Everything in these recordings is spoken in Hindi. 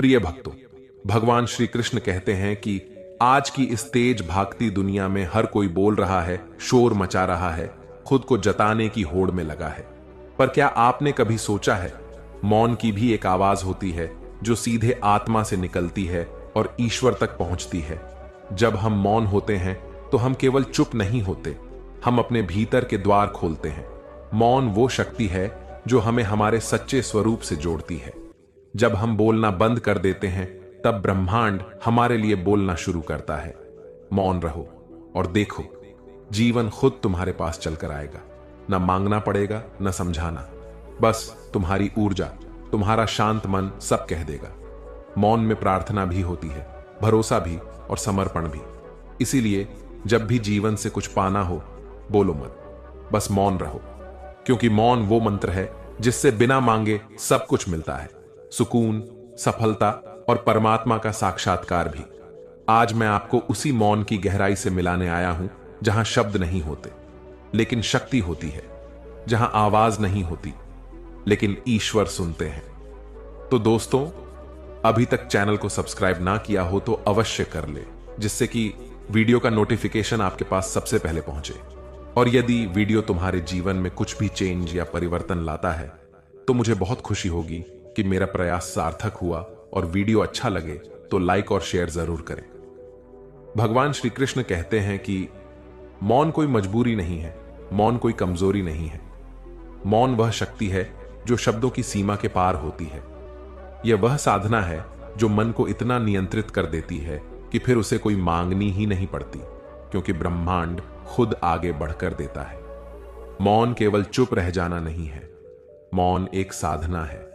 प्रिय भक्तों, भगवान श्री कृष्ण कहते हैं कि आज की इस तेज भागती दुनिया में हर कोई बोल रहा है, शोर मचा रहा है, खुद को जताने की होड़ में लगा है। पर क्या आपने कभी सोचा है, मौन की भी एक आवाज होती है जो सीधे आत्मा से निकलती है और ईश्वर तक पहुंचती है। जब हम मौन होते हैं तो हम केवल चुप नहीं होते, हम अपने भीतर के द्वार खोलते हैं। मौन वो शक्ति है जो हमें हमारे सच्चे स्वरूप से जोड़ती है। जब हम बोलना बंद कर देते हैं तब ब्रह्मांड हमारे लिए बोलना शुरू करता है। मौन रहो और देखो, जीवन खुद तुम्हारे पास चलकर आएगा। न मांगना पड़ेगा, न समझाना, बस तुम्हारी ऊर्जा, तुम्हारा शांत मन सब कह देगा। मौन में प्रार्थना भी होती है, भरोसा भी और समर्पण भी। इसीलिए जब भी जीवन से कुछ पाना हो, बोलो मत, बस मौन रहो, क्योंकि मौन वो मंत्र है जिससे बिना मांगे सब कुछ मिलता है। सुकून, सफलता और परमात्मा का साक्षात्कार भी। आज मैं आपको उसी मौन की गहराई से मिलाने आया हूं, जहां शब्द नहीं होते लेकिन शक्ति होती है, जहां आवाज नहीं होती लेकिन ईश्वर सुनते हैं। तो दोस्तों, अभी तक चैनल को सब्सक्राइब ना किया हो तो अवश्य कर ले, जिससे कि वीडियो का नोटिफिकेशन आपके पास सबसे पहले पहुंचे। और यदि वीडियो तुम्हारे जीवन में कुछ भी चेंज या परिवर्तन लाता है तो मुझे बहुत खुशी होगी कि मेरा प्रयास सार्थक हुआ। और वीडियो अच्छा लगे तो लाइक और शेयर जरूर करें। भगवान श्री कृष्ण कहते हैं कि मौन कोई मजबूरी नहीं है, मौन कोई कमजोरी नहीं है। मौन वह शक्ति है जो शब्दों की सीमा के पार होती है। यह वह साधना है जो मन को इतना नियंत्रित कर देती है कि फिर उसे कोई मांगनी ही नहीं पड़ती, क्योंकि ब्रह्मांड खुद आगे बढ़कर देता है। मौन केवल चुप रह जाना नहीं है, मौन एक साधना है,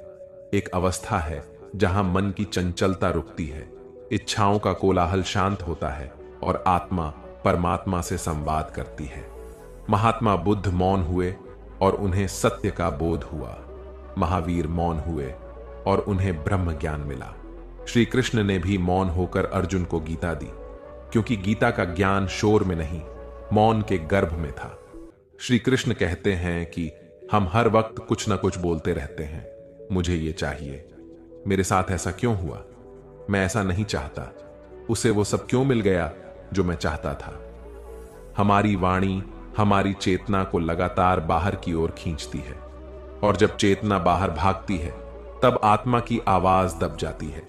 एक अवस्था है जहां मन की चंचलता रुकती है, इच्छाओं का कोलाहल शांत होता है और आत्मा परमात्मा से संवाद करती है। महात्मा बुद्ध मौन हुए और उन्हें सत्य का बोध हुआ। महावीर मौन हुए और उन्हें ब्रह्म ज्ञान मिला। श्री कृष्ण ने भी मौन होकर अर्जुन को गीता दी, क्योंकि गीता का ज्ञान शोर में नहीं, मौन के गर्भ में था। श्री कृष्ण कहते हैं कि हम हर वक्त कुछ न कुछ बोलते रहते हैं, मुझे ये चाहिए, मेरे साथ ऐसा क्यों हुआ, मैं ऐसा नहीं चाहता, उसे वो सब क्यों मिल गया जो मैं चाहता था। हमारी वाणी हमारी चेतना को लगातार बाहर की ओर खींचती है, और जब चेतना बाहर भागती है तब आत्मा की आवाज दब जाती है।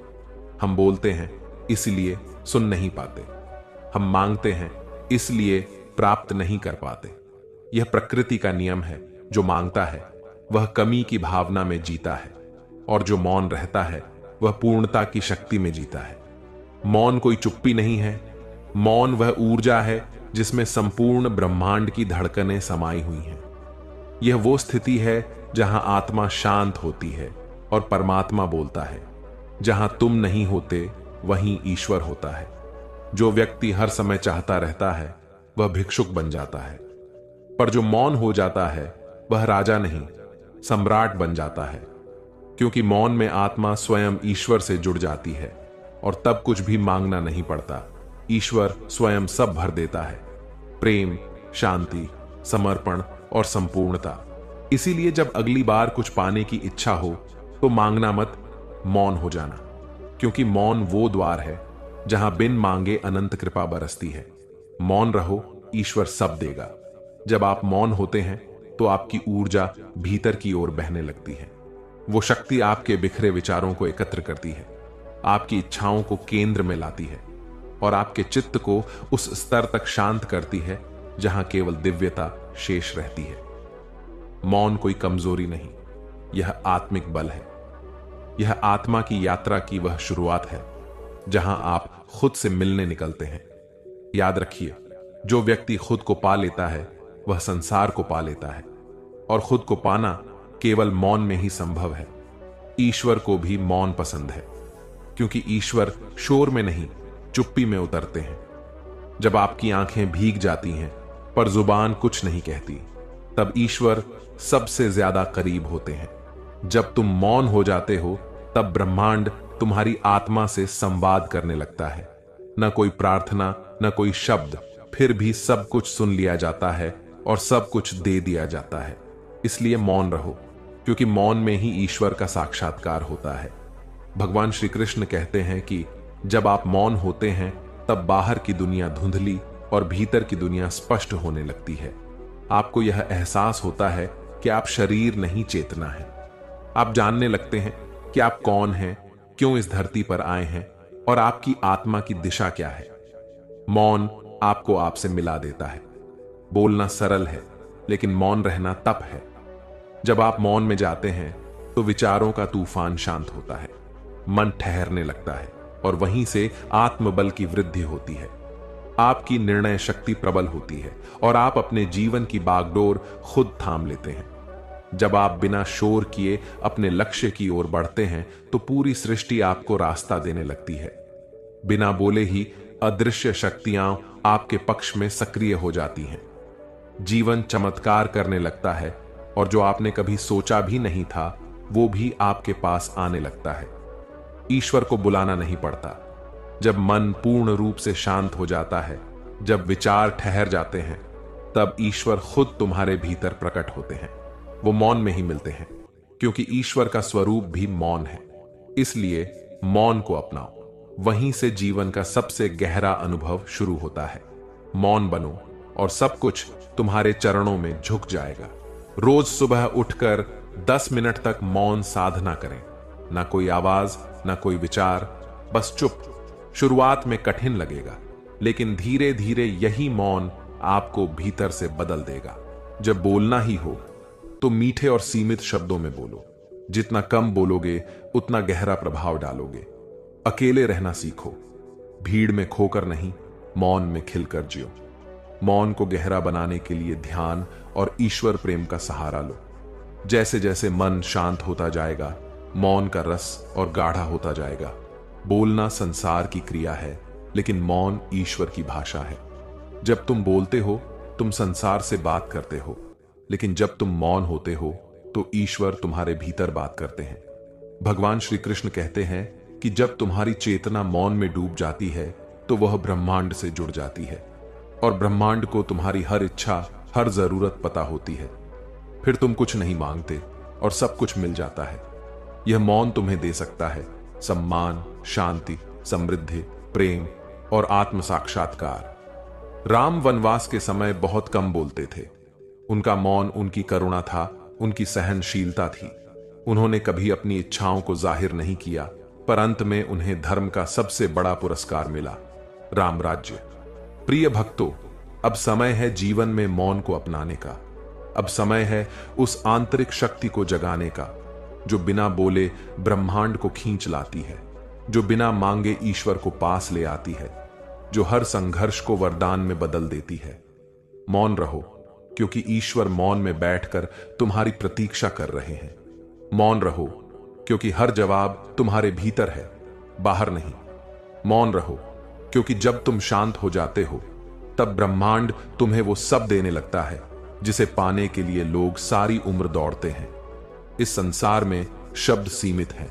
हम बोलते हैं इसलिए सुन नहीं पाते, हम मांगते हैं इसलिए प्राप्त नहीं कर पाते। यह प्रकृति का नियम है, जो मांगता है वह कमी की भावना में जीता है, और जो मौन रहता है वह पूर्णता की शक्ति में जीता है। मौन कोई चुप्पी नहीं है, मौन वह ऊर्जा है जिसमें संपूर्ण ब्रह्मांड की धड़कनें समाई हुई हैं। यह वो स्थिति है जहां आत्मा शांत होती है और परमात्मा बोलता है। जहां तुम नहीं होते वहीं ईश्वर होता है। जो व्यक्ति हर समय चाहता रहता है वह भिक्षुक बन जाता है, पर जो मौन हो जाता है वह राजा नहीं, सम्राट बन जाता है। क्योंकि मौन में आत्मा स्वयं ईश्वर से जुड़ जाती है और तब कुछ भी मांगना नहीं पड़ता, ईश्वर स्वयं सब भर देता है, प्रेम, शांति, समर्पण और संपूर्णता। इसीलिए जब अगली बार कुछ पाने की इच्छा हो तो मांगना मत, मौन हो जाना, क्योंकि मौन वो द्वार है जहां बिन मांगे अनंत कृपा बरसती है। मौन रहो, ईश्वर सब देगा। जब आप मौन होते हैं तो आपकी ऊर्जा भीतर की ओर बहने लगती है। वो शक्ति आपके बिखरे विचारों को एकत्र करती है, आपकी इच्छाओं को केंद्र में लाती है और आपके चित्त को उस स्तर तक शांत करती है जहां केवल दिव्यता शेष रहती है। मौन कोई कमजोरी नहीं, यह आत्मिक बल है। यह आत्मा की यात्रा की वह शुरुआत है जहां आप खुद से मिलने निकलते हैं। याद रखिए, जो व्यक्ति खुद को पा लेता है वह संसार को पा लेता है, और खुद को पाना केवल मौन में ही संभव है। ईश्वर को भी मौन पसंद है, क्योंकि ईश्वर शोर में नहीं, चुप्पी में उतरते हैं। जब आपकी आंखें भीग जाती हैं पर जुबान कुछ नहीं कहती, तब ईश्वर सबसे ज्यादा करीब होते हैं। जब तुम मौन हो जाते हो तब ब्रह्मांड तुम्हारी आत्मा से संवाद करने लगता है। न कोई प्रार्थना, न कोई शब्द, फिर भी सब कुछ सुन लिया जाता है और सब कुछ दे दिया जाता है। इसलिए मौन रहो, क्योंकि मौन में ही ईश्वर का साक्षात्कार होता है। भगवान श्री कृष्ण कहते हैं कि जब आप मौन होते हैं तब बाहर की दुनिया धुंधली और भीतर की दुनिया स्पष्ट होने लगती है। आपको यह एहसास होता है कि आप शरीर नहीं, चेतना है। आप जानने लगते हैं कि आप कौन हैं, क्यों इस धरती पर आए हैं और आपकी आत्मा की दिशा क्या है। मौन आपको आपसे मिला देता है। बोलना सरल है, लेकिन मौन रहना तप है। जब आप मौन में जाते हैं तो विचारों का तूफान शांत होता है, मन ठहरने लगता है और वहीं से आत्मबल की वृद्धि होती है। आपकी निर्णय शक्ति प्रबल होती है और आप अपने जीवन की बागडोर खुद थाम लेते हैं। जब आप बिना शोर किए अपने लक्ष्य की ओर बढ़ते हैं तो पूरी सृष्टि आपको रास्ता देने लगती है। बिना बोले ही अदृश्य शक्तियां आपके पक्ष में सक्रिय हो जाती हैं। जीवन चमत्कार करने लगता है और जो आपने कभी सोचा भी नहीं था वो भी आपके पास आने लगता है। ईश्वर को बुलाना नहीं पड़ता। जब मन पूर्ण रूप से शांत हो जाता है, जब विचार ठहर जाते हैं, तब ईश्वर खुद तुम्हारे भीतर प्रकट होते हैं। वो मौन में ही मिलते हैं, क्योंकि ईश्वर का स्वरूप भी मौन है। इसलिए मौन को अपनाओ, वहीं से जीवन का सबसे गहरा अनुभव शुरू होता है। मौन बनो और सब कुछ तुम्हारे चरणों में झुक जाएगा। रोज सुबह उठकर 10 मिनट तक मौन साधना करें। ना कोई आवाज, ना कोई विचार, बस चुप। शुरुआत में कठिन लगेगा, लेकिन धीरे धीरे यही मौन आपको भीतर से बदल देगा। जब बोलना ही हो तो मीठे और सीमित शब्दों में बोलो। जितना कम बोलोगे उतना गहरा प्रभाव डालोगे। अकेले रहना सीखो, भीड़ में खोकर नहीं, मौन में खिलकर जियो। मौन को गहरा बनाने के लिए ध्यान और ईश्वर प्रेम का सहारा लो। जैसे जैसे मन शांत होता जाएगा, मौन का रस और गाढ़ा होता जाएगा। बोलना संसार की क्रिया है, लेकिन मौन ईश्वर की भाषा है। जब तुम बोलते हो तुम संसार से बात करते हो, लेकिन जब तुम मौन होते हो तो ईश्वर तुम्हारे भीतर बात करते हैं। भगवान श्री कृष्ण कहते हैं कि जब तुम्हारी चेतना मौन में डूब जाती है तो वह ब्रह्मांड से जुड़ जाती है और ब्रह्मांड को तुम्हारी हर इच्छा, हर जरूरत पता होती है। फिर तुम कुछ नहीं मांगते और सब कुछ मिल जाता है। यह मौन तुम्हें दे सकता है सम्मान, शांति, समृद्धि, प्रेम और आत्म साक्षात्कार। राम वनवास के समय बहुत कम बोलते थे। उनका मौन उनकी करुणा था, उनकी सहनशीलता थी। उन्होंने कभी अपनी इच्छाओं को जाहिर नहीं किया, पर अंत में उन्हें धर्म का सबसे बड़ा पुरस्कार मिला, राम राज्य। प्रिय भक्तों, अब समय है जीवन में मौन को अपनाने का। अब समय है उस आंतरिक शक्ति को जगाने का जो बिना बोले ब्रह्मांड को खींच लाती है, जो बिना मांगे ईश्वर को पास ले आती है, जो हर संघर्ष को वरदान में बदल देती है। मौन रहो, क्योंकि ईश्वर मौन में बैठकर तुम्हारी प्रतीक्षा कर रहे हैं। मौन रहो, क्योंकि हर जवाब तुम्हारे भीतर है, बाहर नहीं। मौन रहो, क्योंकि जब तुम शांत हो जाते हो तब ब्रह्मांड तुम्हें वो सब देने लगता है जिसे पाने के लिए लोग सारी उम्र दौड़ते हैं। इस संसार में शब्द सीमित हैं।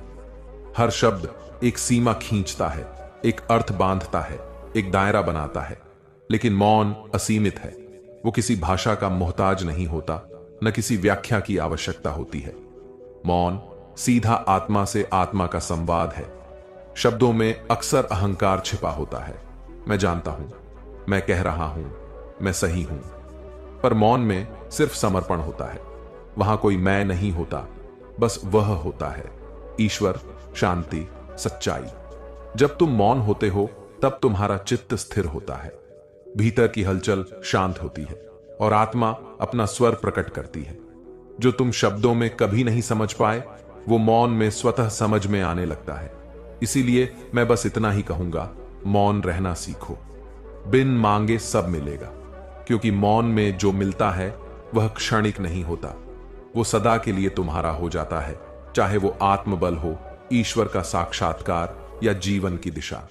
हर शब्द एक सीमा खींचता है, एक अर्थ बांधता है, एक दायरा बनाता है, लेकिन मौन असीमित है। वो किसी भाषा का मोहताज नहीं होता, न किसी व्याख्या की आवश्यकता होती है। मौन सीधा आत्मा से आत्मा का संवाद है। शब्दों में अक्सर अहंकार छिपा होता है। मैं जानता हूं, मैं कह रहा हूं, मैं सही हूं। पर मौन में सिर्फ समर्पण होता है। वहां कोई मैं नहीं होता, बस वह होता है, ईश्वर, शांति, सच्चाई। जब तुम मौन होते हो तब तुम्हारा चित्त स्थिर होता है, भीतर की हलचल शांत होती है और आत्मा अपना स्वर प्रकट करती है। जो तुम शब्दों में कभी नहीं समझ पाए वो मौन में स्वतः समझ में आने लगता है। इसीलिए मैं बस इतना ही कहूंगा, मौन रहना सीखो। बिन मांगे सब मिलेगा, क्योंकि मौन में जो मिलता है वह क्षणिक नहीं होता, वो सदा के लिए तुम्हारा हो जाता है, चाहे वो आत्मबल हो, ईश्वर का साक्षात्कार या जीवन की दिशा।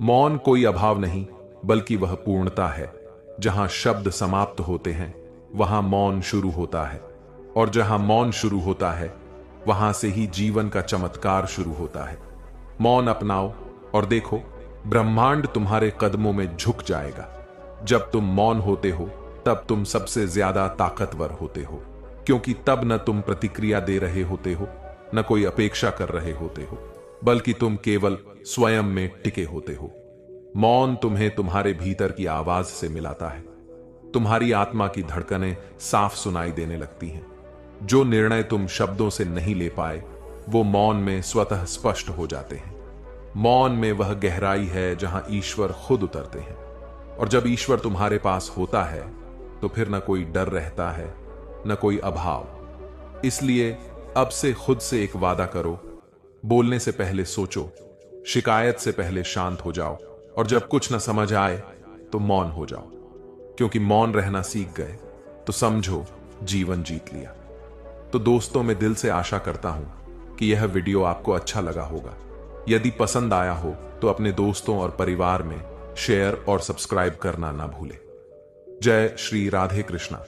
मौन कोई अभाव नहीं, बल्कि वह पूर्णता है। जहां शब्द समाप्त होते हैं वहां मौन शुरू होता है, और जहां मौन शुरू होता है वहां से ही जीवन का चमत्कार शुरू होता है। मौन अपनाओ और देखो, ब्रह्मांड तुम्हारे कदमों में झुक जाएगा। जब तुम मौन होते हो तब तुम सबसे ज्यादा ताकतवर होते हो, क्योंकि तब न तुम प्रतिक्रिया दे रहे होते हो, न कोई अपेक्षा कर रहे होते हो। बल्कि तुम केवल स्वयं में टिके होते हो। मौन तुम्हें तुम्हारे भीतर की आवाज से मिलाता है। तुम्हारी आत्मा की धड़कनें साफ सुनाई देने लगती हैं। जो निर्णय तुम शब्दों से नहीं ले पाए, वो मौन में स्वतः स्पष्ट हो जाते हैं। मौन में वह गहराई है जहां ईश्वर खुद उतरते हैं। और जब ईश्वर तुम्हारे पास होता है, तो फिर न कोई डर रहता है, न कोई अभाव। इसलिए अब से खुद से एक वादा करो, बोलने से पहले सोचो, शिकायत से पहले शांत हो जाओ, और जब कुछ न समझ आए तो मौन हो जाओ। क्योंकि मौन रहना सीख गए तो समझो जीवन जीत लिया। तो दोस्तों, मैं दिल से आशा करता हूं कि यह वीडियो आपको अच्छा लगा होगा। यदि पसंद आया हो तो अपने दोस्तों और परिवार में शेयर और सब्सक्राइब करना ना भूलें। जय श्री राधे कृष्णा।